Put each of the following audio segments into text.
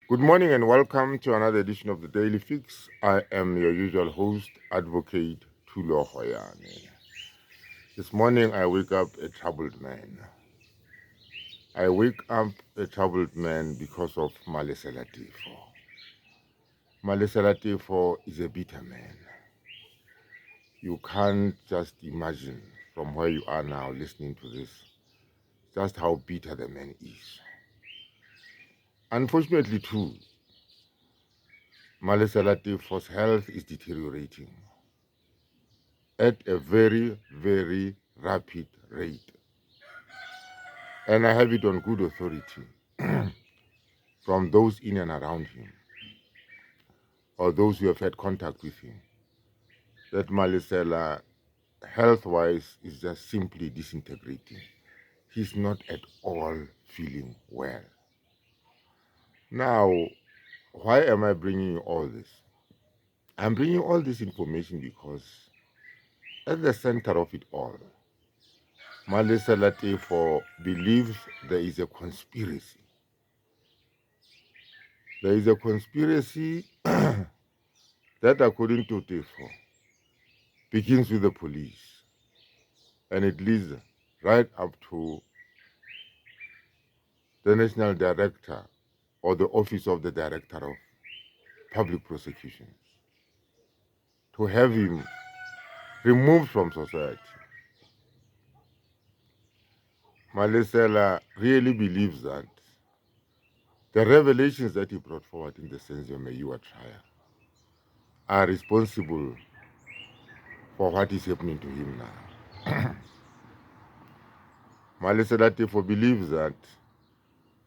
Good morning and welcome to another edition of the Daily Fix. I am your usual host, Advocate Tulo Hoyane. This morning I wake up a troubled man. I wake up a troubled man because of Malesela Teffo. Malesela Teffo is a bitter man. You can't just imagine from where you are now listening to this just how bitter the man is. Unfortunately, too, Malesela Teffo's health is deteriorating at a very, very rapid rate. And I have it on good authority from those in and around him, or those who have had contact with him, that Malesela, health-wise, is just simply disintegrating. He's not at all feeling well. Now, why am I bringing you all this? I'm bringing all this information because at the center of it all, Malesela Teffo believes there is a conspiracy. There is a conspiracy that, according to Teffo, begins with the police and it leads right up to the National Director or the Office of the Director of Public Prosecutions to have him removed from society. Malesela really believes that the revelations that he brought forward in the Senzo Meyiwa trial are responsible for what is happening to him now. Malesela Teffo believes that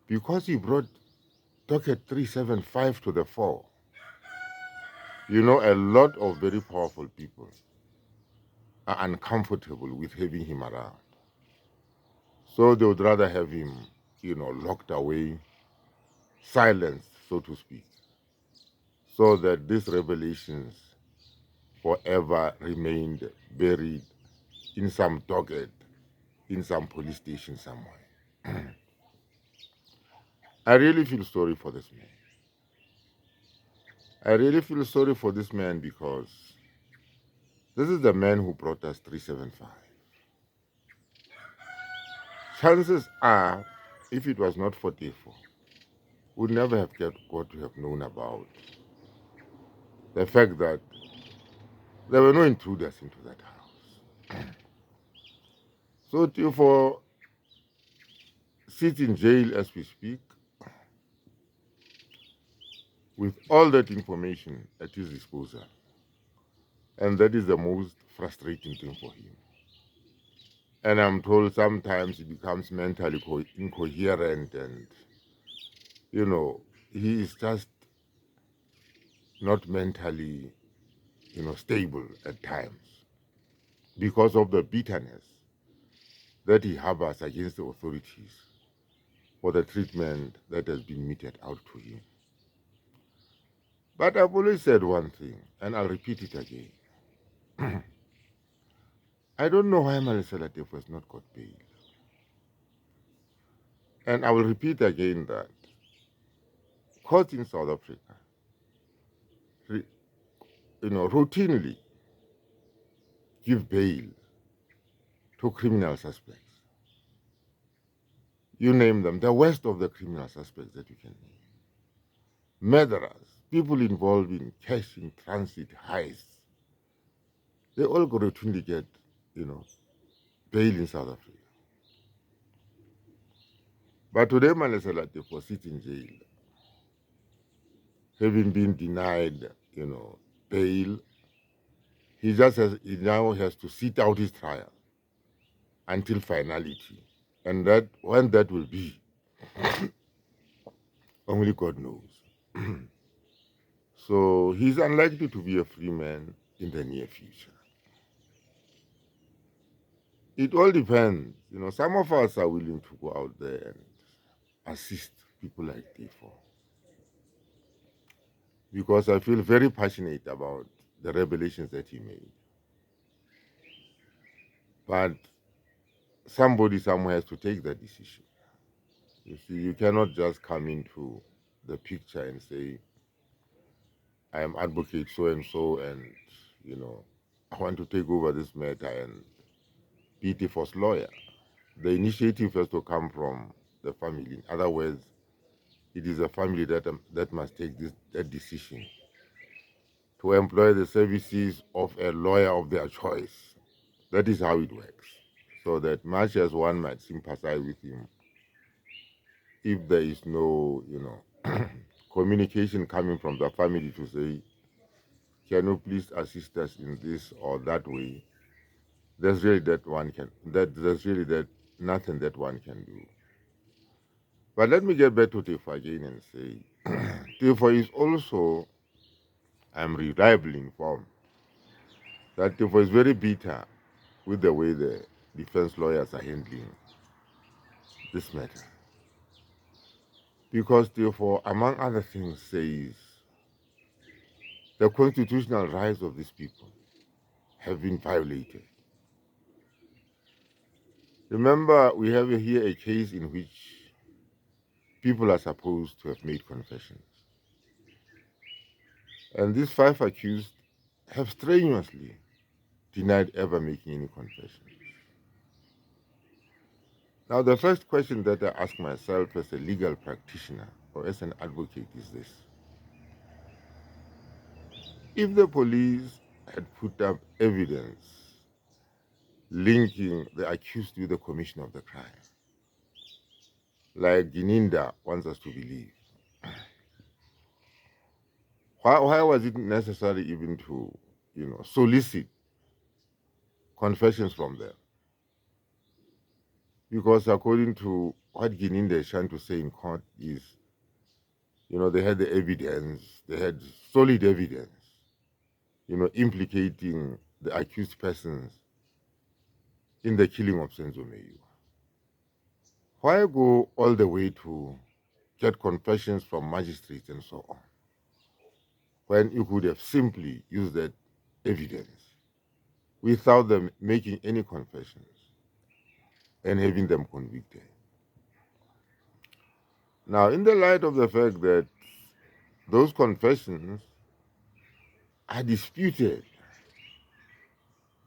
because he brought docket 375 to the fore, a lot of very powerful people are uncomfortable with having him around. So they would rather have him, locked away, silenced, so to speak, so that these revelations forever remained buried in some docket, in some police station somewhere. I really feel sorry for this man. I really feel sorry for this man because this is the man who brought us 375. Chances are, if it was not for Teffo, would never have got to have known about the fact that there were no intruders into that house. So Teffo sits in jail as we speak with all that information at his disposal. And that is the most frustrating thing for him. And I'm told sometimes he becomes mentally incoherent and, he is just not mentally, stable at times because of the bitterness that he harbors against the authorities for the treatment that has been meted out to him. But I've always said one thing, and I'll repeat it again. I don't know why Malesela Teffo has not got bail. And I will repeat again that courts in South Africa, routinely give bail to criminal suspects. You name them, the worst of the criminal suspects that you can name. Murderers, people involved in cash in transit, heists, they all routinely get, bail in South Africa. But today, Malesela Teffo sits in jail, having been denied, bail. He now has to sit out his trial until finality. And that when that will be, only God knows. So he's unlikely to be a free man in the near future. It all depends. Some of us are willing to go out there and assist people like Teffo because I feel very passionate about the revelations that he made. But somebody somewhere has to take that decision. You see, you cannot just come into the picture and say, I am advocate so and so, and I want to take over this matter and be Teffo's lawyer. The initiative has to come from the family. In other words, it is a family that must take that decision to employ the services of a lawyer of their choice. That is how it works. So that much as one might sympathize with him, if there is no, communication coming from the family to say, can you please assist us in this or that way, there's really that nothing that one can do. But let me get back to Teffo again and say, Teffo is also, I'm reliably informed, that Teffo is very bitter with the way the defense lawyers are handling this matter. Because Teffo, among other things, says the constitutional rights of these people have been violated. Remember, we have here a case in which people are supposed to have made confessions. And these 5 accused have strenuously denied ever making any confessions. Now, the first question that I ask myself as a legal practitioner or as an advocate is this. If the police had put up evidence linking the accused with the commission of the crime, like Gininda wants us to believe, why was it necessary even to, solicit confessions from them? Because according to what Gininda is trying to say in court is, they had the evidence, they had solid evidence, implicating the accused persons in the killing of Senzo Meyiwa. Why go all the way to get confessions from magistrates and so on, when you could have simply used that evidence without them making any confessions and having them convicted? Now, in the light of the fact that those confessions are disputed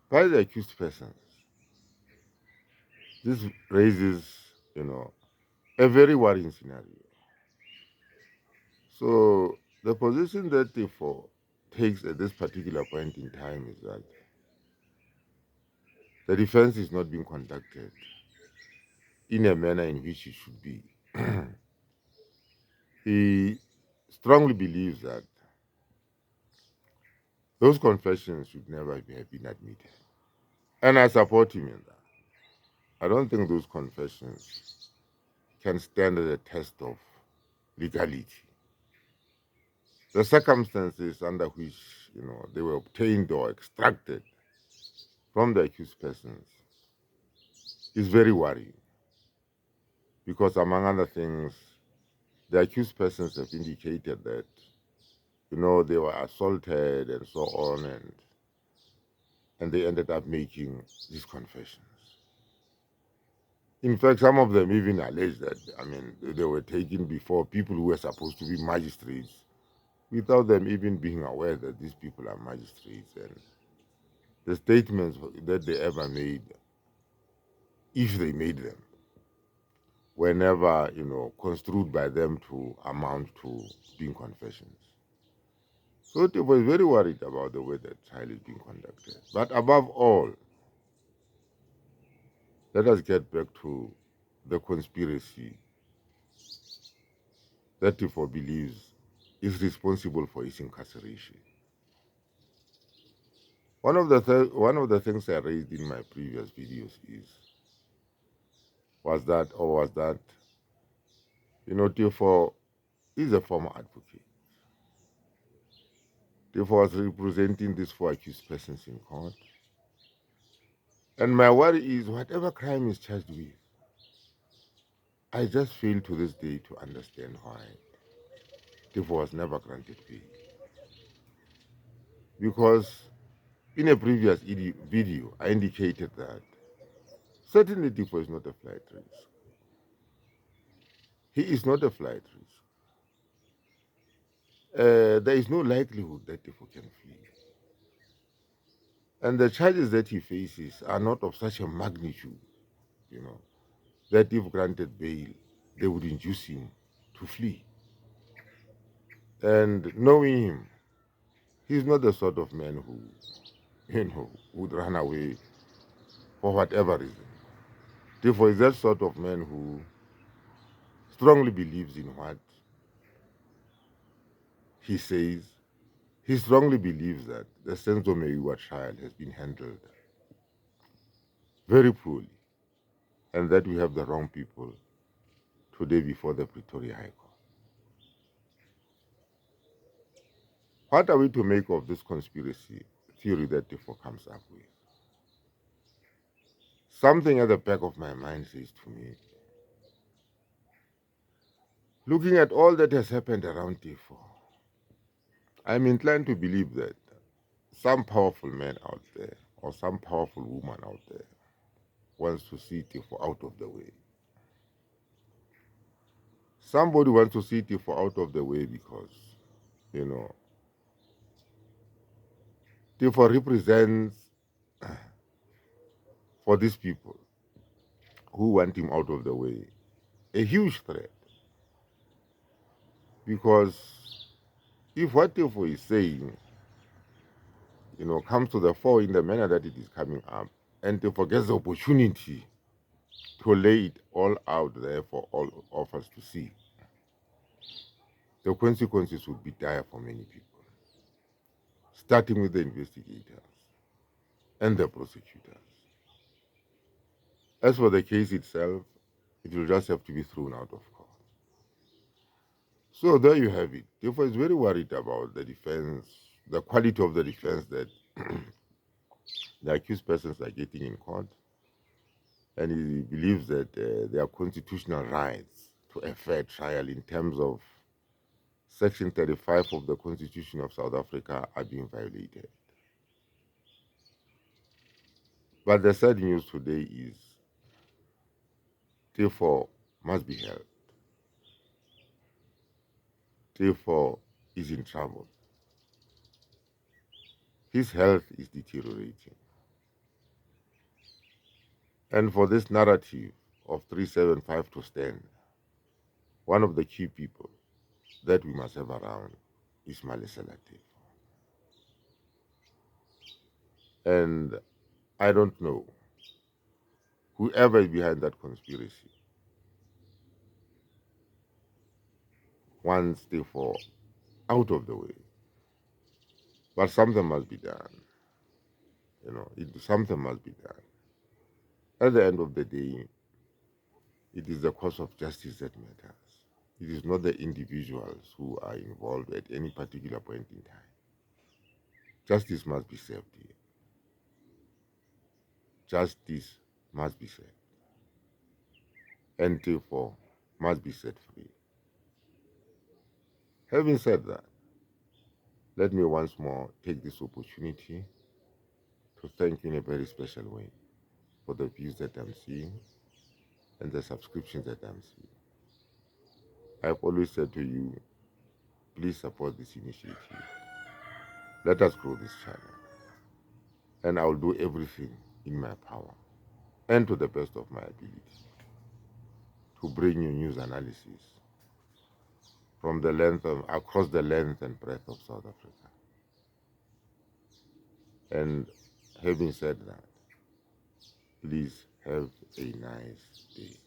by the accused persons, this raises, a very worrying scenario. So the position that Teffo takes at this particular point in time is that the defense is not being conducted in a manner in which it should be. He strongly believes that those confessions should never have been admitted. And I support him in that. I don't think those confessions can stand the test of legality. The circumstances under which, they were obtained or extracted from the accused persons is very worrying. Because among other things, the accused persons have indicated that, they were assaulted and so on, and they ended up making these confessions. In fact, some of them even allege that, they were taken before people who were supposed to be magistrates without them even being aware that these people are magistrates, and the statements that they ever made, if they made them, were never, construed by them to amount to being confessions. So they were very worried about the way that trial is being conducted. But above all, let us get back to the conspiracy that Teffo believes is responsible for his incarceration. One of the things I raised in my previous videos was that Teffo is a former advocate. Teffo was representing these 4 accused persons in court. And my worry is whatever crime is charged with, I just fail to this day to understand why Teffo was never granted bail. Because in a previous video, I indicated that certainly Teffo is not a flight risk. He is not a flight risk. there is no likelihood that Teffo can flee. And the charges that he faces are not of such a magnitude, you know, that if granted bail, they would induce him to flee. And knowing him, he's not the sort of man who, would run away for whatever reason. Therefore, is that sort of man who strongly believes in what he says. He strongly believes that the Senzo Meyiwa trial has been handled very poorly and that we have the wrong people today before the Pretoria High Court. What are we to make of this conspiracy theory that Teffo comes up with? Something at the back of my mind says to me, looking at all that has happened around Teffo, I'm inclined to believe that some powerful man out there or some powerful woman out there wants to see Teffo out of the way. Somebody wants to see Teffo out of the way because, you know, Teffo represents for these people who want him out of the way a huge threat. Because if what Teffo is saying, comes to the fore in the manner that it is coming up, and Teffo gets the opportunity to lay it all out there for all of us to see, the consequences would be dire for many people, starting with the investigators and the prosecutors. As for the case itself, it will just have to be thrown out of court. So there you have it. Therefore, is very worried about the defense, the quality of the defense that the accused persons are getting in court, and he believes that their constitutional rights to a fair trial in terms of Section 35 of the Constitution of South Africa are being violated. But the sad news today is Teffo must be held. Teffo is in trouble. His health is deteriorating. And for this narrative of 375 to stand, one of the key people that we must have around is Malesela Teffo. And I don't know, whoever is behind that conspiracy wants Teffo out of the way. But something must be done. Something must be done. At the end of the day, it is the cause of justice that matters. It is not the individuals who are involved at any particular point in time. Justice must be served here. Justice must be served. And therefore must be set free. Having said that, let me once more take this opportunity to thank you in a very special way for the views that I'm seeing and the subscriptions that I'm seeing. I've always said to you, please support this initiative. Let us grow this channel. And I will do everything in my power and to the best of my ability to bring you news analysis from across the length and breadth of South Africa. And having said that, please have a nice day.